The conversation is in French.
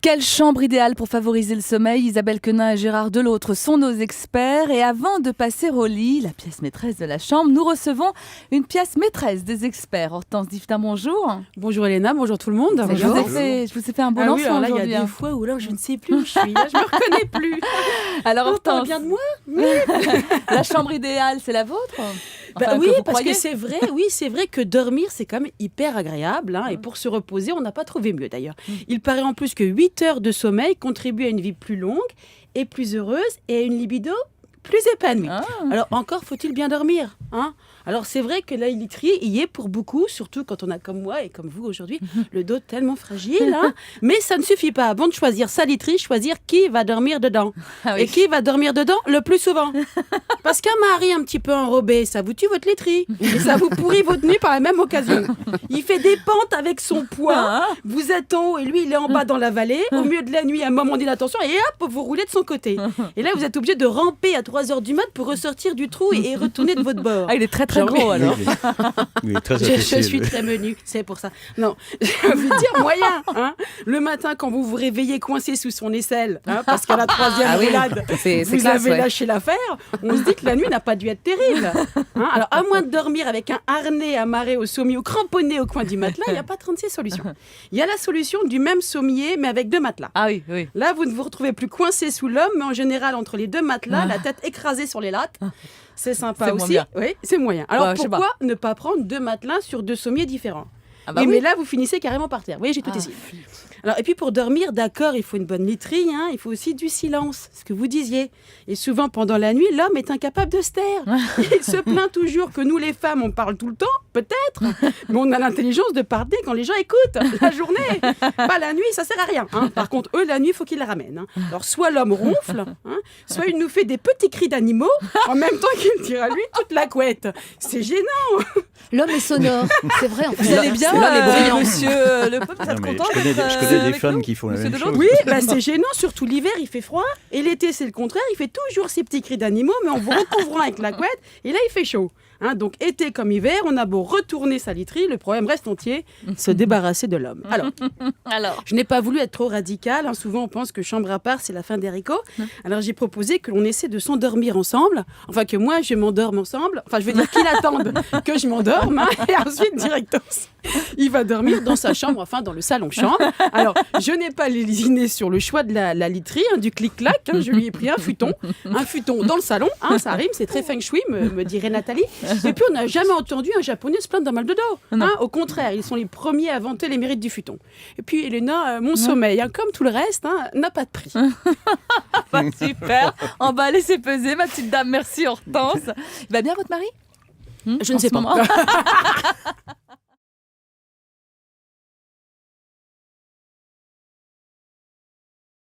Quelle chambre idéale pour favoriser le sommeil? Isabelle Quenin et Gérard Delautre sont nos experts. Et avant de passer au lit, la pièce maîtresse de la chambre, nous recevons une pièce maîtresse des experts. Hortense Diftin, bonjour. Bonjour Elena, bonjour tout le monde. Je vous ai fait un bon lancement là, aujourd'hui. il y a des fois où là, je ne sais plus où je suis. Là, je me reconnais plus. Alors Hortense, Hortense, bien de moi. la chambre idéale, c'est la vôtre? Enfin, Oui, que vous parce croyez. que c'est vrai que dormir, c'est quand même hyper agréable. Et pour se reposer, on n'a pas trouvé mieux d'ailleurs. Il paraît en plus que 8 heures de sommeil contribuent à une vie plus longue et plus heureuse et à une libido plus épanouie. Alors encore faut-il bien dormir, hein? Alors c'est vrai que la literie y est pour beaucoup, surtout quand on a comme moi et comme vous aujourd'hui le dos tellement fragile, hein. Mais ça ne suffit pas. Avant de choisir sa literie, choisir qui va dormir dedans. Et qui va dormir dedans le plus souvent. Parce qu'un mari un petit peu enrobé, ça vous tue votre literie. Et ça vous pourrit votre nuit par la même occasion. Il fait des pentes avec son poids. Vous êtes en haut et lui il est en bas dans la vallée. Au milieu de la nuit, à un moment d'inattention et hop, vous roulez de son côté. Et là vous êtes obligé de ramper à 3h du mat pour ressortir du trou et retourner de votre bord. Il est très très gros alors. Il est très Je suis très menu, c'est pour ça. Non, j'ai envie de dire moyen. Hein. Le matin, quand vous vous réveillez coincé sous son aisselle, hein, parce qu'à la troisième roulade, vous classe, avez lâché l'affaire, on se dit que la nuit n'a pas dû être terrible. Hein. Alors, à moins de dormir avec un harnais amarré au sommier ou cramponné au coin du matelas, il n'y a pas 36 solutions. Il y a la solution du même sommier, mais avec 2 matelas. Ah oui, oui. Là, vous ne vous retrouvez plus coincé sous l'homme, mais en général, entre les 2 matelas, la tête écrasée sur les lattes. C'est sympa aussi. Bien. Oui, c'est moyen. Alors je sais pourquoi ne pas prendre 2 matelas sur 2 sommiers différents? Oui. Mais là, vous finissez carrément par terre. Vous voyez, j'ai tout essayé. Alors, et puis pour dormir, d'accord, il faut une bonne literie, hein, il faut aussi du silence, ce que vous disiez. Et souvent, pendant la nuit, l'homme est incapable de se taire. Il se plaint toujours que nous, les femmes, on parle tout le temps, peut-être, mais on a l'intelligence de parler quand les gens écoutent la journée. Pas la nuit, ça sert à rien. Hein. Par contre, eux, la nuit, il faut qu'ils la ramènent. Hein. Alors, soit l'homme ronfle, hein, soit il nous fait des petits cris d'animaux, en même temps qu'il tire à lui toute la couette. C'est gênant. L'homme est sonore, c'est vrai. En fait. Vous allez bien, monsieur le peuple, ça Non, te mais content je connais des avec femmes nous, qui font la monsieur même Delautre? chose. Oui, c'est gênant, surtout l'hiver, il fait froid. Et l'été, c'est le contraire, il fait toujours ces petits cris d'animaux, mais en vous recouvrant avec la couette, et là, il fait chaud. Hein, donc, été comme hiver, on a beau retourner sa literie, le problème reste entier, se débarrasser de l'homme. Alors, je n'ai pas voulu être trop radicale. Hein, souvent, on pense que chambre à part, c'est la fin des haricots. Alors, j'ai proposé que l'on essaie de s'endormir ensemble. Enfin, que moi, je m'endorme ensemble. Enfin, je veux dire qu'il attende que je m'endorme. Hein, et ensuite, directos, il va dormir dans sa chambre, enfin, dans le salon-chambre. Alors, je n'ai pas lésiné sur le choix de la literie, hein, du clic-clac. Hein, je lui ai pris un futon dans le salon. Hein, ça rime, c'est très feng shui, me dirait Nathalie. Et puis, on n'a jamais entendu un Japonais se plaindre d'un mal de dos. Hein, au contraire, ils sont les premiers à vanter les mérites du futon. Et puis, Elena, mon sommeil, hein, comme tout le reste, hein, n'a pas de prix. Super. On va laisser peser, ma petite dame. Merci Hortense. Il va bien votre mari? Je ne sais pas.